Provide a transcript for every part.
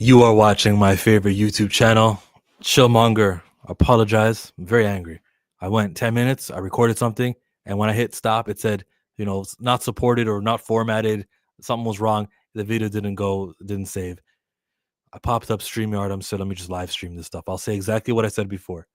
You are watching my favorite YouTube channel, Chillmonger. Apologize. I'm very angry. I went 10 minutes, I recorded something, and when I hit stop, it said, it's not supported or not formatted. Something was wrong. The video didn't save. I popped up StreamYard. I'm said, let me just live stream this stuff. I'll say exactly what I said before.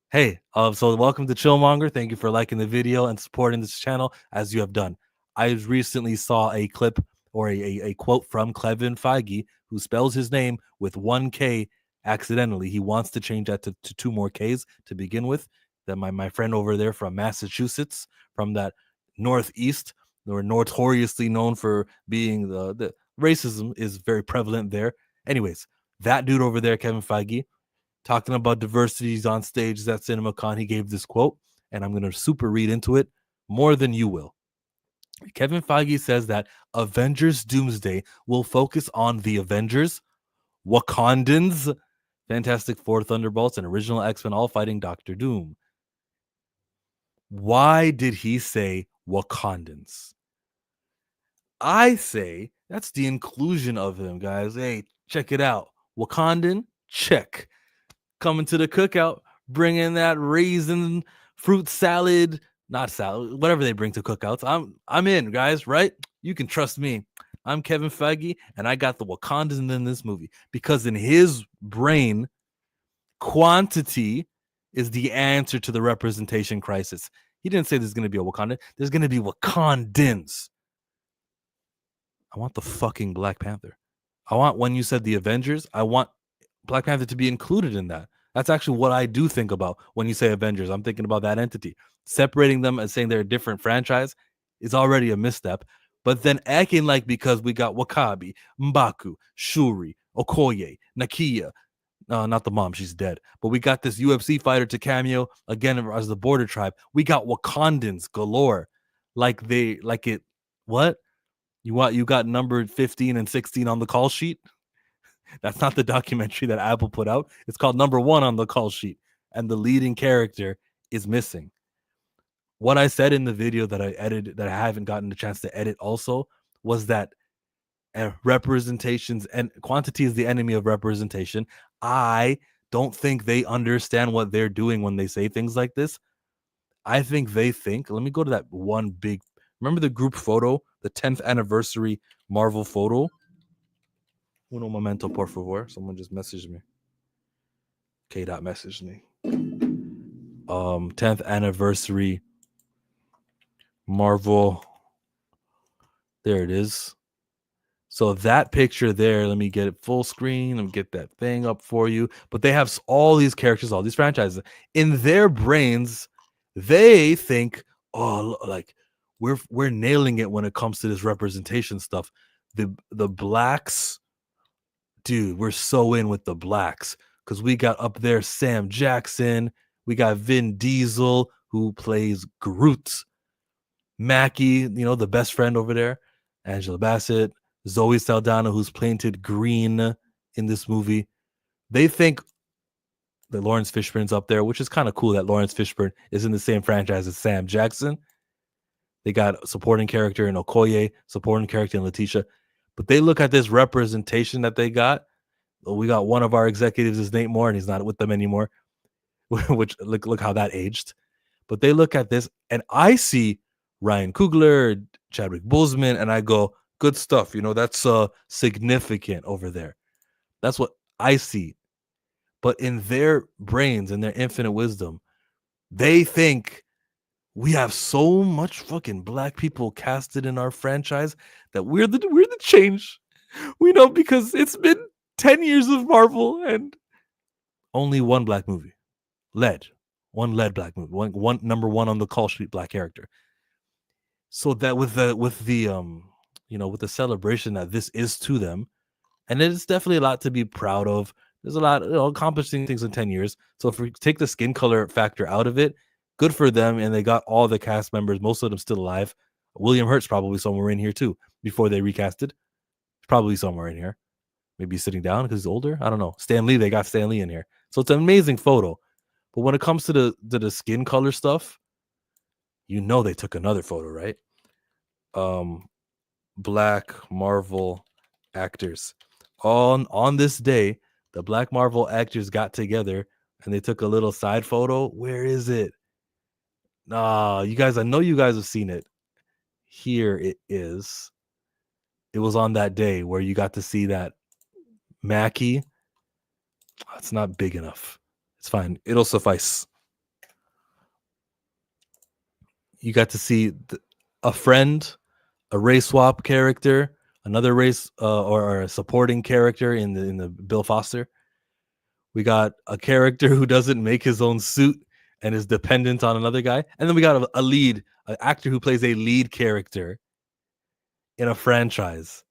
Hey, so welcome to Chillmonger. Thank you for liking the video and supporting this channel as you have done. I recently saw a clip or a quote from Kevin Feige, who spells his name with one K accidentally. He wants to change that to two more Ks to begin with. That my friend over there from Massachusetts, from that Northeast, or notoriously known for being the racism is very prevalent there. Anyways, that dude over there, Kevin Feige, talking about diversities on stage at CinemaCon, he gave this quote, and I'm going to super read into it more than you will. Kevin Feige says that Avengers Doomsday will focus on the Avengers, Wakandans, Fantastic Four, Thunderbolts, and original X-Men all fighting Doctor Doom. Why did he say Wakandans? I say that's the inclusion of them, guys. Hey, check it out. Wakandan, check. Coming to the cookout, bringing that raisin fruit salad, not salad, whatever they bring to cookouts. I'm in, guys, right? You can trust me. I'm Kevin Feige, and I got the Wakandans in this movie because in his brain, quantity is the answer to the representation crisis. He didn't say there's going to be a Wakandan. There's going to be Wakandans. I want the fucking Black Panther. I want, when you said the Avengers, I want Black Panther to be included in that. That's actually what I do think about when you say Avengers. I'm thinking about that entity. Separating them and saying they're a different franchise is already a misstep. But then acting like because we got Wakabi, M'Baku, Shuri, Okoye, Nakia, not the mom, she's dead. But we got this UFC fighter to cameo again as the Border Tribe. We got Wakandans galore. What? You got numbered 15 and 16 on the call sheet? That's not the documentary that Apple put out. It's called Number One on the call sheet, and the leading character is missing. What I said in the video that I edited, that I haven't gotten the chance to edit also, was that representations and quantity is the enemy of representation. I don't think they understand what they're doing when they say things like this. I think they think, let me go to that one big, remember the group photo, the 10th anniversary Marvel photo? Uno momento, por favor. Someone just messaged me. K-Dot messaged me. 10th anniversary Marvel. There it is. So that picture there, let me get it full screen. Let me get that thing up for you. But they have all these characters, all these franchises. In their brains, they think, oh, like we're nailing it when it comes to this representation stuff. The blacks, dude, we're so in with the blacks because we got up there Sam Jackson, we got Vin Diesel who plays Groot, Mackie, the best friend over there, Angela Bassett, Zoe Saldana, who's painted green in this movie. They think that Lawrence Fishburne's up there, which is kind of cool that Lawrence Fishburne is in the same franchise as Sam Jackson. They got supporting character in Okoye, supporting character in Letitia. But they look at this representation that they got. We got one of our executives is Nate Moore, and he's not with them anymore, which look how that aged. But they look at this, and I see Ryan Coogler, Chadwick Boseman, and I go, good stuff. That's significant over there. That's what I see. But in their brains and their infinite wisdom, they think we have so much fucking black people casted in our franchise that we're the change. We know because it's been 10 years of Marvel and only one black movie. One lead black movie. One number one on the call sheet black character. So that with the celebration that this is to them, and it's definitely a lot to be proud of. There's a lot accomplishing things in 10 years. So if we take the skin color factor out of it, good for them. And they got all the cast members, most of them still alive. William Hurt's probably somewhere in here too before they recasted. Probably somewhere in here. Maybe sitting down because he's older. I don't know. Stan Lee, they got Stan Lee in here. So it's an amazing photo. But when it comes to the skin color stuff, they took another photo, right? Black Marvel actors. on this day, the Black Marvel actors got together and they took a little side photo. Where is it? Nah, you guys, I know you guys have seen it. Here it is. It was on that day where you got to see that Mackie. It's not big enough. It's fine. It'll suffice. You got to see a friend, a race swap character, another race or a supporting character in the Bill Foster. We got a character who doesn't make his own suit and is dependent on another guy, and then we got a lead, an actor who plays a lead character in a franchise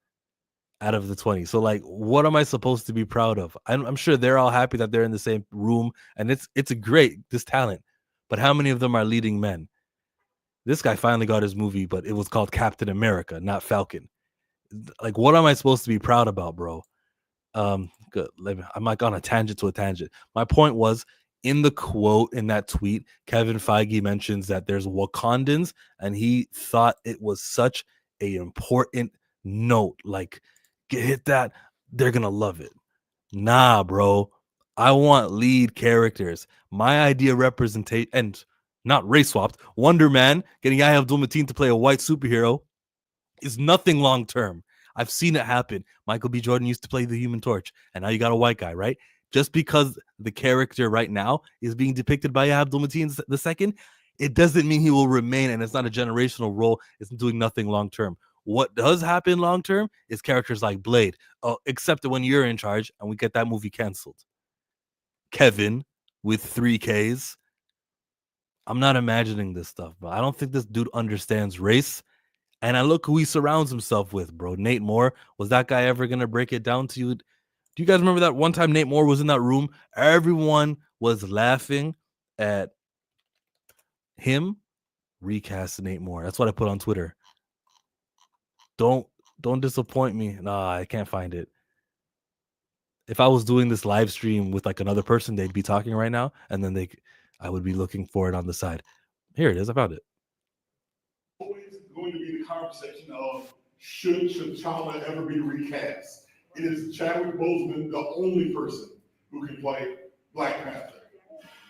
out of the 20. So like, what am I supposed to be proud of? I'm sure they're all happy that they're in the same room, and it's a great, this talent, but how many of them are leading men? This guy finally got his movie, but it was called Captain America, not Falcon. Like, what am I supposed to be proud about, bro? Good. I'm like on a tangent to a tangent. My point was, in the quote in that tweet, Kevin Feige mentions that there's Wakandans, and he thought it was such a important note. Like, hit that, they're gonna love it. Nah, bro. I want lead characters. My idea representation, and not race swapped. Wonder Man getting Yahya Abdul-Mateen to play a white superhero is nothing long term. I've seen it happen. Michael B. Jordan used to play the Human Torch, and now you got a white guy, right? Just because the character right now is being depicted by Abdul-Mateen the second, it doesn't mean he will remain, and it's not a generational role. It's doing nothing long term. What does happen long term is characters like Blade, except when you're in charge and we get that movie canceled. Kevin with 3Ks. I'm not imagining this stuff, but I don't think this dude understands race. And I look who he surrounds himself with, bro. Nate Moore. Was that guy ever going to break it down to you? Do you guys remember that one time Nate Moore was in that room? Everyone was laughing at him. Recast Nate Moore. That's what I put on Twitter. Don't disappoint me. Nah, I can't find it. If I was doing this live stream with like another person, they'd be talking right now, and then I would be looking for it on the side. Here it is. I found it. Always going to be the conversation of should T'Challa ever be recast? Is Chadwick Boseman the only person who can play Black Panther?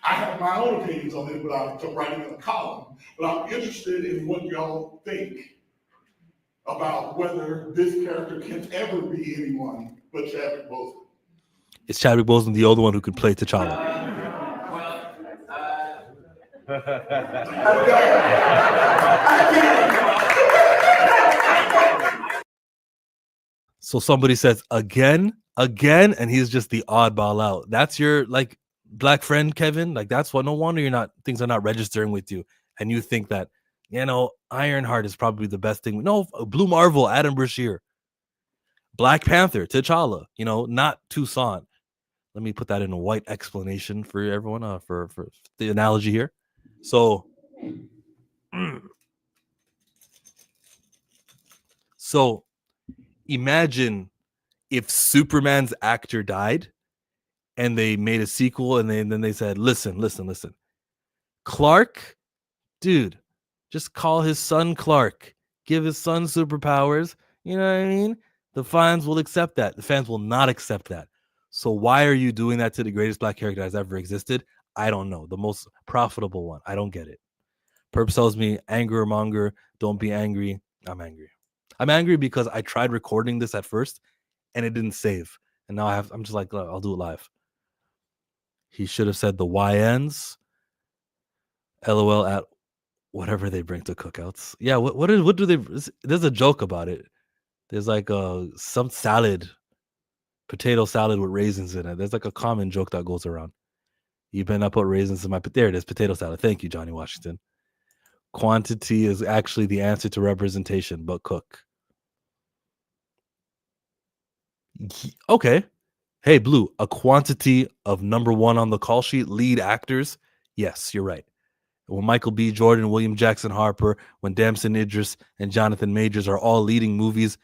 I have my own opinions on this, but I'm writing in a column. But I'm interested in what y'all think about whether this character can ever be anyone but Chadwick Boseman. Is Chadwick Boseman the only one who can play T'Challa? So somebody says again, and he's just the oddball out. That's your like black friend, Kevin. Like that's what. No wonder things are not registering with you, and you think that Ironheart is probably the best thing. No, Blue Marvel, Adam Brashear, Black Panther, T'Challa. Not Toussaint. Let me put that in a white explanation for everyone. For the analogy here. So imagine if Superman's actor died and they made a sequel and then they said, listen. Clark, dude, just call his son Clark. Give his son superpowers. You know what I mean? The fans will accept that. The fans will not accept that. So why are you doing that to the greatest black character that's ever existed? I don't know. The most profitable one. I don't get it. Perp tells me, anger monger, don't be angry. I'm angry. I'm angry because I tried recording this at first and it didn't save. And now I'm just like, I'll do it live. He should have said the YNs. LOL at whatever they bring to cookouts. Yeah, what do they? There's a joke about it. There's like some salad, potato salad with raisins in it. There's like a common joke that goes around. You better not put raisins in my. There it is, potato salad. Thank you, Johnny Washington. Quantity is actually the answer to representation, but cook. Okay. Hey, Blue, a quantity of number one on the call sheet, lead actors. Yes, you're right. When Michael B. Jordan, William Jackson Harper, when Damson Idris and Jonathan Majors are all leading movies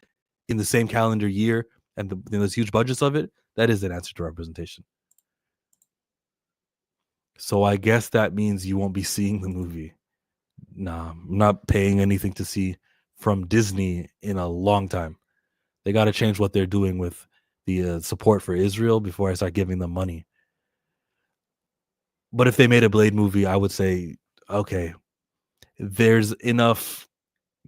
in the same calendar year and there's huge budgets of it, that is an answer to representation. So I guess that means you won't be seeing the movie. Nah, I'm not paying anything to see from Disney in a long time. They got to change what they're doing with support for Israel before I start giving them money. But if they made a Blade movie, I would say, okay, there's enough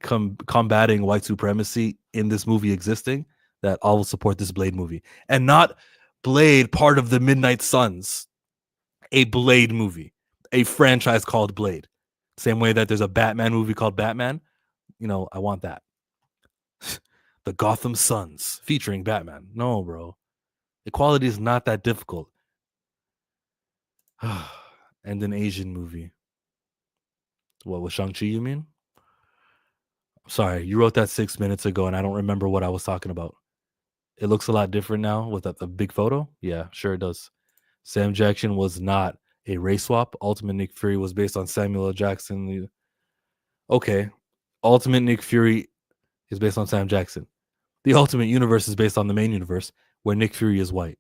combating white supremacy in this movie existing that I will support this Blade movie, and not Blade part of the Midnight Suns, a Blade movie, a franchise called Blade. Same way that there's a Batman movie called Batman. I want that. The Gotham Suns featuring Batman. No, bro. Equality is not that difficult. And an Asian movie. What, with Shang-Chi, you mean? Sorry, you wrote that 6 minutes ago, and I don't remember what I was talking about. It looks a lot different now with the big photo. Yeah, sure it does. Sam Jackson was not a race swap. Ultimate Nick Fury was based on Samuel L. Jackson. Okay. Ultimate Nick Fury is based on Sam Jackson. The Ultimate Universe is based on the main universe where Nick Fury is white.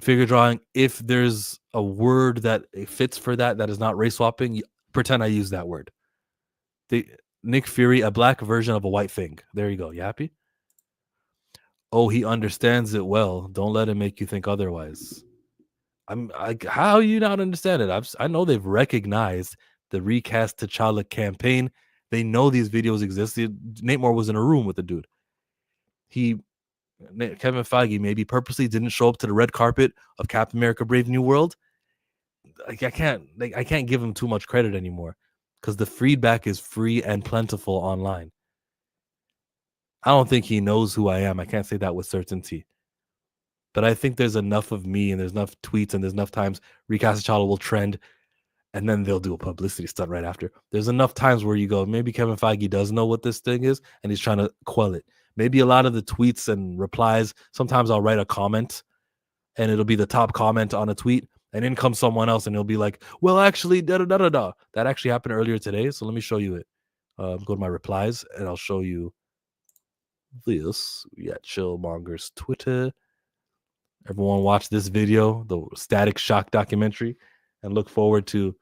Figure drawing, if there's a word that fits for that is not race swapping, pretend I use that word. Nick Fury, a black version of a white thing. There you go. You happy? Oh, he understands it well. Don't let him make you think otherwise. How you not understand it? I know they've recognized the recast T'Challa campaign. They know these videos existed. Nate Moore was in a room with the dude. Kevin Feige maybe purposely didn't show up to the red carpet of Captain America: Brave New World. I can't give him too much credit anymore because the feedback is free and plentiful online. I don't think he knows who I am. I can't say that with certainty. But I think there's enough of me and there's enough tweets and there's enough times Recast T'Challa will trend and then they'll do a publicity stunt right after. There's enough times where you go, maybe Kevin Feige does know what this thing is and he's trying to quell it. Maybe a lot of the tweets and replies, sometimes I'll write a comment and it'll be the top comment on a tweet and in comes someone else and it'll be like, well, actually, da-da-da-da-da. That actually happened earlier today. So let me show you it. Go to my replies and I'll show you this. Yeah, Chillmonger's Twitter. Everyone watch this video, the Static Shock documentary, and look forward to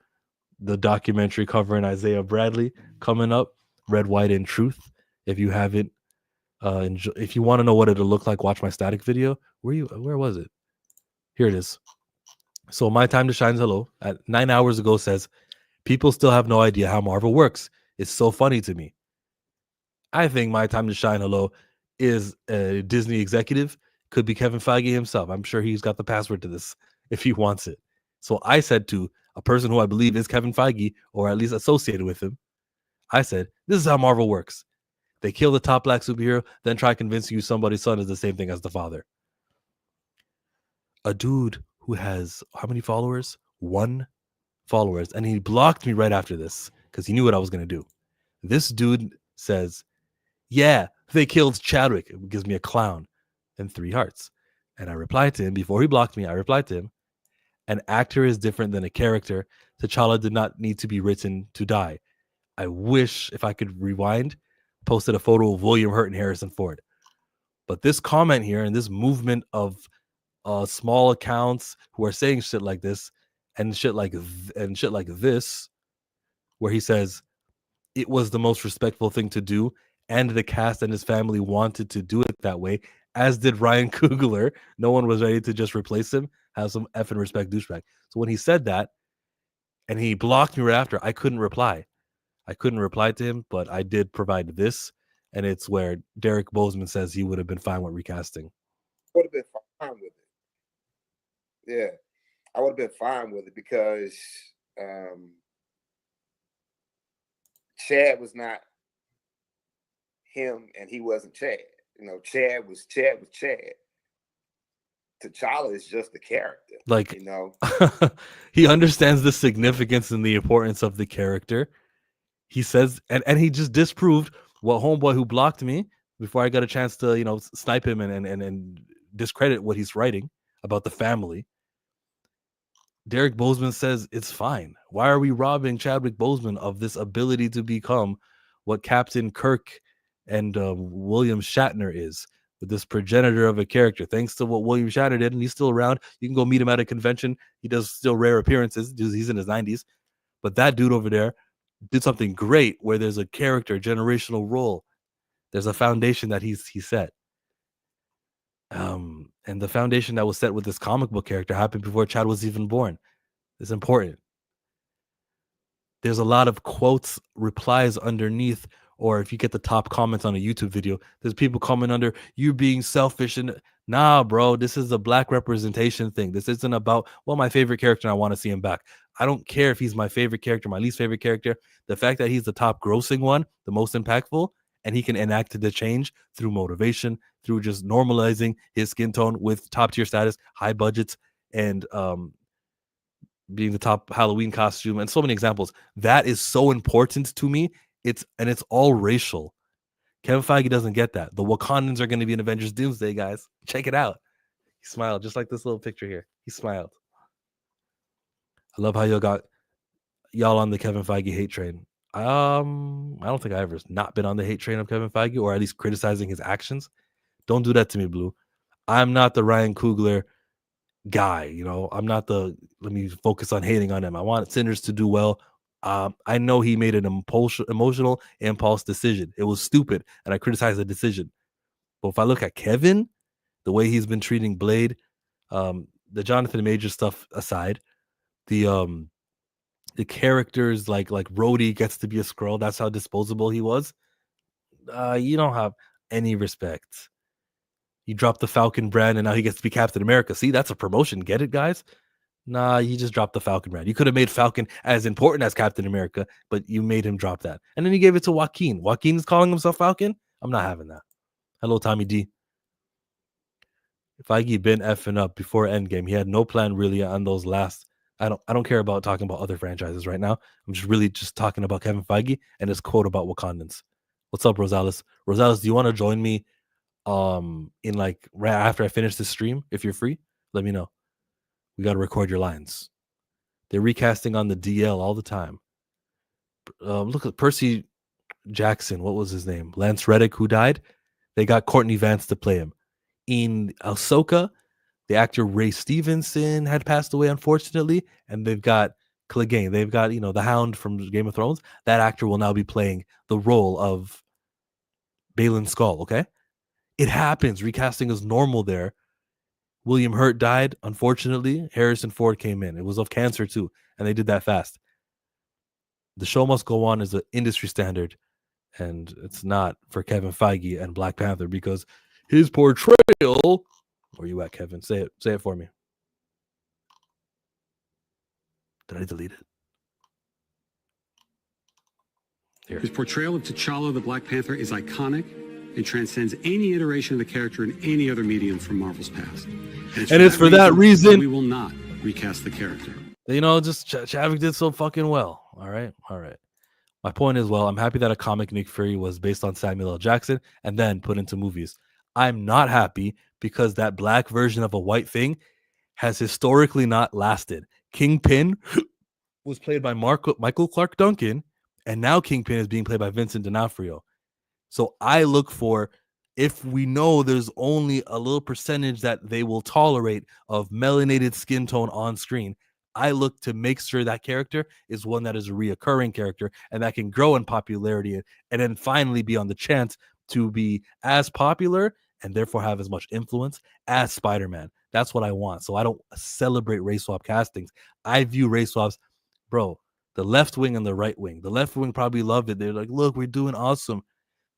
the documentary covering Isaiah Bradley coming up, Red, White, and Truth. If you haven't, if you want to know what it'll look like, watch my Static video. Where was it? Here it is. So My Time to Shine's hello at 9 hours ago says, people still have no idea how Marvel works. It's so funny to me. I think My Time to Shine hello is a Disney executive. Could be Kevin Feige himself. I'm sure he's got the password to this if he wants it. So I said to a person who I believe is Kevin Feige, or at least associated with him, I said, this is how Marvel works. They kill the top black superhero, then try convincing you somebody's son is the same thing as the father. A dude who has how many followers? 1 followers. And he blocked me right after this because he knew what I was going to do. This dude says, yeah, they killed Chadwick. It gives me a clown and 3 hearts. And I replied to him, before he blocked me, I replied to him, an actor is different than a character. T'Challa did not need to be written to die. I wish, if I could rewind, posted a photo of William Hurt and Harrison Ford. But this comment here and this movement of small accounts who are saying shit like this and shit like this, where he says it was the most respectful thing to do, and the cast and his family wanted to do it that way, as did Ryan Coogler. No one was ready to just replace him. Have some effing respect, douchebag. So when he said that, and he blocked me right after, I couldn't reply. I couldn't reply to him, but I did provide this, and it's where Derek Bozeman says he would have been fine with recasting. Would have been fine with it. Yeah, I would have been fine with it because Chad was not him, and he wasn't Chad. You know, Chad was Chad. T'Challa is just the character. Like, you know, he understands the significance and the importance of the character. He says, and he just disproved what homeboy who blocked me before I got a chance to, snipe him and discredit what he's writing about the family. Derek Bozeman says it's fine. Why are we robbing Chadwick Boseman of this ability to become what Captain Kirk and William Shatner is, with this progenitor of a character? Thanks to what William Shatner did, and he's still around. You can go meet him at a convention. He does still rare appearances. He's in his 90s. But that dude over there did something great where there's a character, generational role. There's a foundation that he set. And the foundation that was set with this comic book character happened before Chad was even born. It's important. There's a lot of quotes, replies underneath, or if you get the top comments on a YouTube video, there's people comment under you being selfish and nah, bro, this is a black representation thing. This isn't about my favorite character and I want to see him back. I don't care if he's my favorite character, my least favorite character. The fact that he's the top grossing one, the most impactful, and he can enact the change through motivation, through just normalizing his skin tone with top tier status, high budgets, and being the top Halloween costume, and so many examples. That is so important to me. It's all racial. Kevin Feige doesn't get that. The Wakandans are going to be in Avengers Doomsday, guys. Check it out. He smiled, just like this little picture here. He smiled. I love how y'all on the Kevin Feige hate train. I don't think I ever not been on the hate train of Kevin Feige, or at least criticizing his actions. Don't do that to me, Blue. I'm not the Ryan Coogler guy. I'm not let me focus on hating on him. I want Sinners to do well. I know he made an emotional impulse decision. It was stupid, and I criticize the decision. But if I look at Kevin, the way he's been treating Blade, the Jonathan Major stuff aside, the characters like Rhodey gets to be a Skrull. That's how disposable he was. You don't have any respect. You dropped the Falcon brand, and now he gets to be Captain America. See, that's a promotion. Get it, guys? Nah, you just dropped the Falcon brand. You could have made Falcon as important as Captain America, but you made him drop that. And then you gave it to Joaquin. Joaquin's calling himself Falcon? I'm not having that. Hello, Tommy D. Feige been effing up before Endgame. He had no plan really on those last. I don't care about talking about other franchises right now. I'm just talking about Kevin Feige and his quote about Wakandans. What's up, Rosales? Rosales, do you want to join me in like right after I finish this stream? If you're free, let me know. We got to record your lines. They're recasting on the DL all the time. Look at Percy Jackson. What was his name? Lance Reddick, who died. They got Courtney Vance to play him. In Ahsoka, the actor Ray Stevenson had passed away, unfortunately, and they've got Clegane. They've got the Hound from Game of Thrones. That actor will now be playing the role of Balin Skull. Okay, it happens. Recasting is normal there. William Hurt died, unfortunately. Harrison Ford came in. It was of cancer too, and they did that fast. The show must go on as an industry standard, and it's not for Kevin Feige and Black Panther because his portrayal. Where you at, Kevin? Say it for me. Did I delete it? Here. His portrayal of T'Challa, the Black Panther, is iconic and transcends any iteration of the character in any other medium from Marvel's past. And it's for that reason we will not recast the character. Just Chadwick did so fucking well. All right. My point is, I'm happy that a comic Nick Fury was based on Samuel L. Jackson and then put into movies. I'm not happy because that black version of a white thing has historically not lasted. Kingpin was played by Michael Clark Duncan, and now Kingpin is being played by Vincent D'Onofrio. So I look for, if we know there's only a little percentage that they will tolerate of melanated skin tone on screen, I look to make sure that character is one that is a reoccurring character and that can grow in popularity and then finally be on the chance to be as popular and therefore have as much influence as Spider-Man. That's what I want. So I don't celebrate race swap castings. I view race swaps, bro, the left wing and the right wing. The left wing probably loved it. They're like, look, we're doing awesome.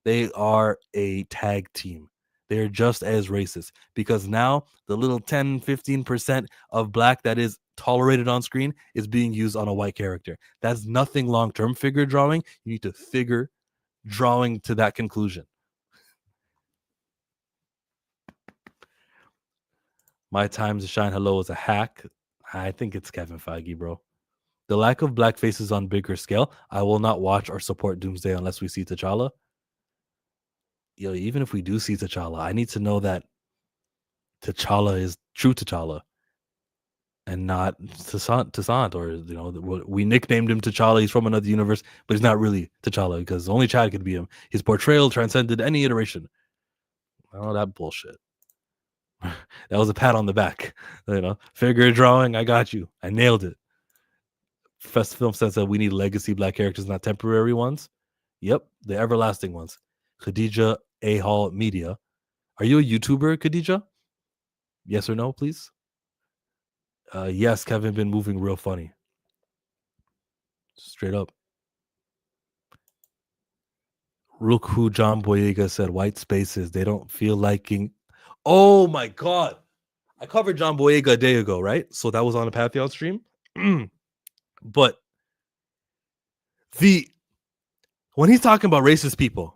They are a tag team. They're just as racist because now the little 10, 15% of black that is tolerated on screen is being used on a white character. That's nothing long-term figure drawing. You need to figure drawing to that conclusion. My time to shine hello is a hack. I think it's Kevin Feige, bro. The lack of black faces on bigger scale. I will not watch or support Doomsday unless we see T'Challa. Even if we do see T'Challa, I need to know that T'Challa is true T'Challa and not Toussaint, or we nicknamed him T'Challa. He's from another universe, but he's not really T'Challa because only Chad could be him. His portrayal transcended any iteration. Oh, that bullshit. That was a pat on the back. Figure drawing. I got you. I nailed it. Fest Film says that we need legacy black characters, not temporary ones. Yep, the everlasting ones. Khadija A. Hall Media. Are you a YouTuber, Khadija? Yes or no, please? Yes, Kevin been moving real funny. Straight up. Roku John Boyega said white spaces. They don't feel liking. Oh my god. I covered John Boyega a day ago, right? So that was on a Pantheon stream. But when he's talking about racist people,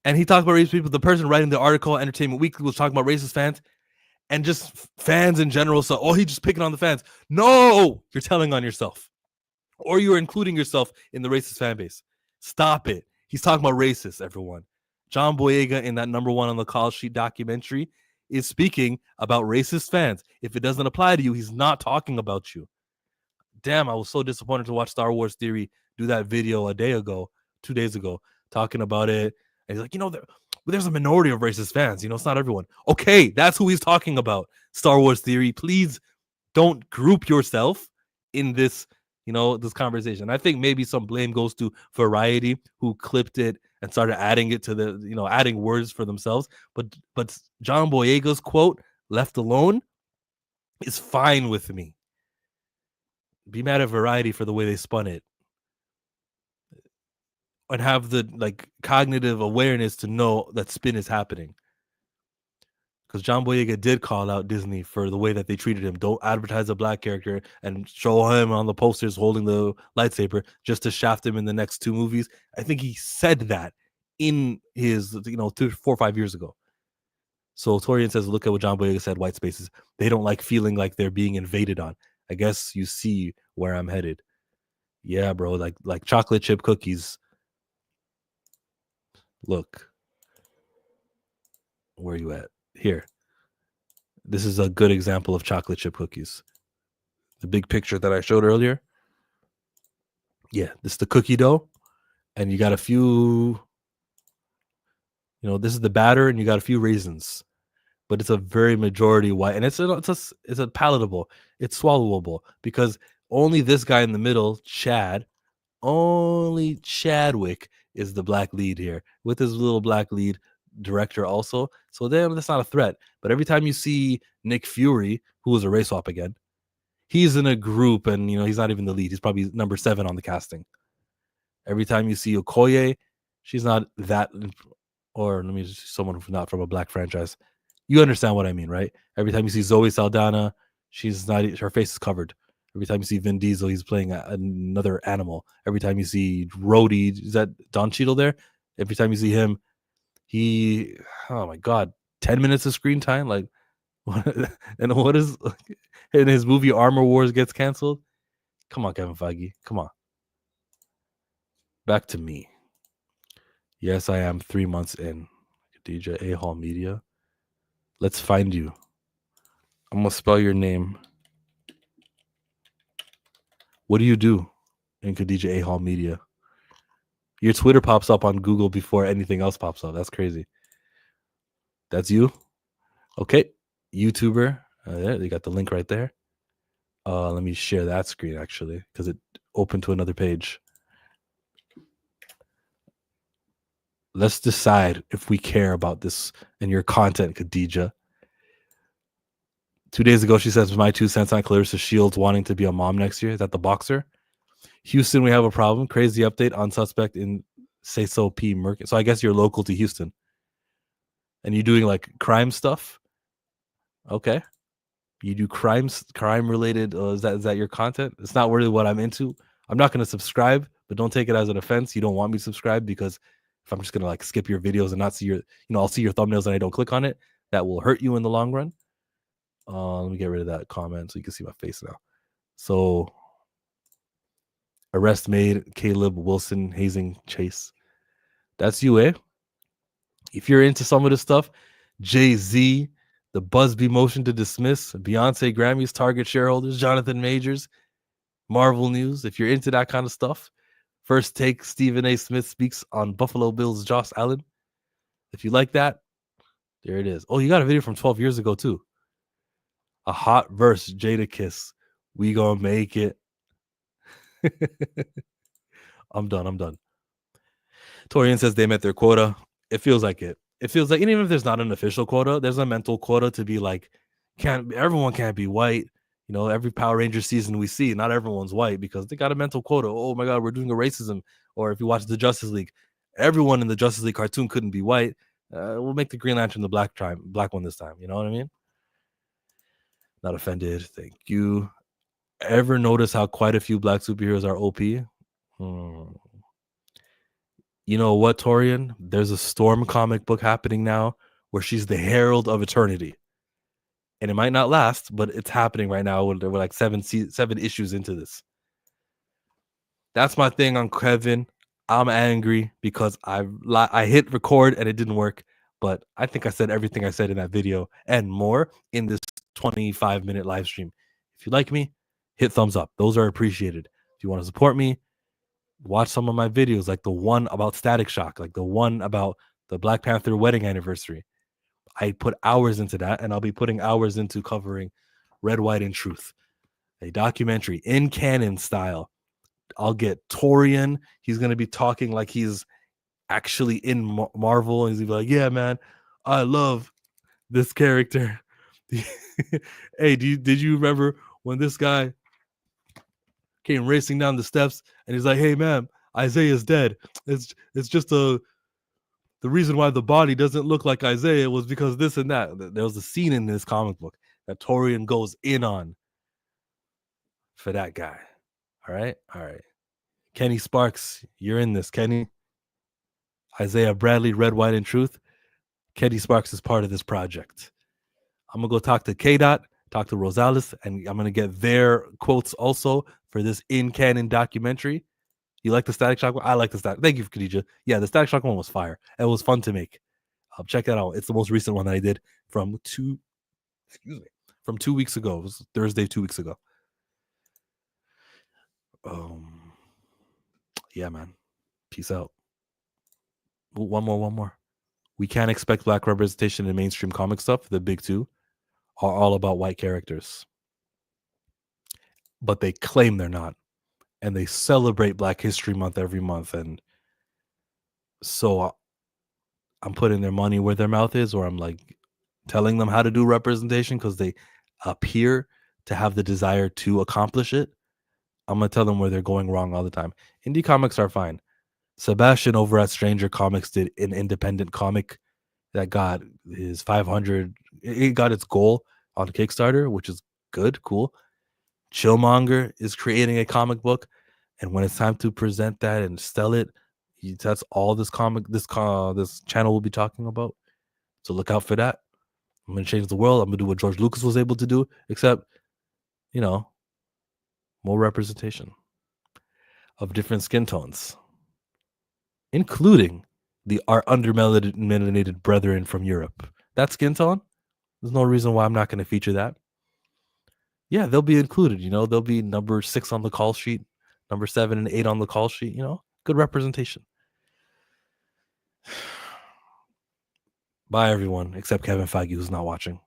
and he talked about racist people, the person writing the article, Entertainment Weekly, was talking about racist fans and just fans in general. So, oh, he's just picking on the fans. No, you're telling on yourself, or you're including yourself in the racist fan base. Stop it. He's talking about racists, everyone. John Boyega in that number 1 on the Call Sheet documentary is speaking about racist fans. If it doesn't apply to you, he's not talking about you. Damn, I was so disappointed to watch Star Wars Theory do that video 2 days ago, talking about it. And he's like, there's a minority of racist fans. It's not everyone. Okay, that's who he's talking about. Star Wars Theory. Please don't group yourself in this, this conversation. I think maybe some blame goes to Variety, who clipped it and started adding it to the, adding words for themselves. But John Boyega's quote, "left alone," is fine with me. Be mad at Variety for the way they spun it, and have the cognitive awareness to know that spin is happening. Because John Boyega did call out Disney for the way that they treated him. Don't advertise a black character and show him on the posters holding the lightsaber just to shaft him in the next 2 movies. I think he said that in his 4 or 5 years ago. So Torian says, look at what John Boyega said, white spaces. They don't like feeling like they're being invaded on. I guess you see where I'm headed. Yeah, bro, like chocolate chip cookies. Look. Where are you at? Here. This is a good example of chocolate chip cookies. The big picture that I showed earlier. Yeah, this is the cookie dough. And you got a few, this is the batter, and you got a few raisins. But it's a very majority white, and it's a palatable, it's swallowable, because only this guy in the middle, only Chadwick is the black lead here, with his little black lead director also. So then that's not a threat. But every time you see Nick Fury, who was a race swap again, he's in a group, and he's not even the lead. He's probably number 7 on the casting. Every time you see Okoye, she's not that, or let me just someone not from a black franchise. You understand what I mean, right? Every time you see Zoe Saldana, she's not, her face is covered. Every time you see Vin Diesel, he's playing another animal. Every time you see Rhodey, is that Don Cheadle there? Every time you see him, oh my God, 10 minutes of screen time? Like, and what is, and his movie Armor Wars gets canceled? Come on, Kevin Feige. Come on. Back to me. Yes, I am 3 months in. DJ A-Hall Media. Let's find you. I'm going to spell your name. What do you do in Khadija A-Hall Media? Your Twitter pops up on Google before anything else pops up. That's crazy. That's you? Okay. YouTuber. There, they got the link right there. Let me share that screen, actually, because it opened to another page. Let's decide if we care about this and your content, Khadija. 2 days ago, she says, my 2 cents on Clarissa Shields wanting to be a mom next year. Is that the boxer? Houston, we have a problem. Crazy update on suspect in Say So P. Merkin. So I guess you're local to Houston. And you're doing like crime stuff? Okay. You do crime related. Is that your content? It's not really what I'm into. I'm not going to subscribe, but don't take it as an offense. You don't want me to subscribe, because if I'm just going to like skip your videos and not see your, I'll see your thumbnails and I don't click on it, that will hurt you in the long run. Let me get rid of that comment so you can see my face now. So, arrest made, Caleb Wilson hazing Chase. That's you, eh? If you're into some of this stuff, Jay-Z, the Busby motion to dismiss, Beyonce Grammys, Target shareholders, Jonathan Majors, Marvel News. If you're into that kind of stuff, First Take, Stephen A. Smith speaks on Buffalo Bills Josh Allen. If you like that, there it is. Oh, you got a video from 12 years ago, too. A hot verse, Jada Kiss. We gonna make it. I'm done. Torian says they met their quota. It feels like it. It feels like, even if there's not an official quota, there's a mental quota to be like, Everyone can't be white. You know, every Power Ranger season we see, not everyone's white because they got a mental quota. Oh my God, we're doing a racism. Or if you watch the Justice League, everyone in the Justice League cartoon couldn't be white. We'll make the Green Lantern the black one this time. You know what I mean? Not offended. Thank you. Ever notice how quite a few black superheroes are OP? You know what, Torian? There's a Storm comic book happening now where she's the Herald of Eternity. And it might not last, but it's happening right now. We're like seven issues into this. That's my thing on Kevin. I'm angry because I hit record and it didn't work. But I think I said everything I said in that video and more in this 25-minute live stream. If you like me, hit thumbs up. Those are appreciated. If you want to support me, watch some of my videos, like the one about Static Shock, like the one about the Black Panther wedding anniversary. I put hours into that, and I'll be putting hours into covering Red, White, and Truth, a documentary in canon style. I'll get Torian. He's going to be talking like he's actually in Marvel. And he's going to be like, yeah, man, I love this character. Hey, did you remember when this guy came racing down the steps and he's like, hey, man, Isaiah's dead. It's just the reason why the body doesn't look like Isaiah was because this and that. There was a scene in this comic book that Torian goes in on for that guy. All right. Kenny Sparks, you're in this, Kenny. Isaiah Bradley, Red, White, and Truth. Kenny Sparks is part of this project. I'm going to go talk to K-Dot, talk to Rosales, and I'm going to get their quotes also for this in-canon documentary. You like the Static Shock one? I like the Static. Thank you, Khadija. Yeah, the Static Shock one was fire. It was fun to make. Check that out. It's the most recent one that I did from 2 weeks ago. It was Thursday, 2 weeks ago. Yeah, man. Peace out. Ooh, one more. We can't expect black representation in mainstream comic stuff. The big two are all about white characters. But they claim they're not. And they celebrate Black History Month every month. And so I'm putting their money where their mouth is, or I'm like telling them how to do representation because they appear to have the desire to accomplish it. I'm going to tell them where they're going wrong all the time. Indie comics are fine. Sebastian over at Stranger Comics did an independent comic that got his 500. It got its goal on Kickstarter, which is good, cool. Chillmonger is creating a comic book, and when it's time to present that and sell it, that's all this channel will be talking about. So look out for that. I'm going to change the world. I'm going to do what George Lucas was able to do, except, more representation of different skin tones, including our undermelanated brethren from Europe. That skin tone, there's no reason why I'm not going to feature that. Yeah, they'll be included. They'll be number 6 on the call sheet, number 7 and 8 on the call sheet. Good representation. Bye, everyone, except Kevin Feige, who's not watching.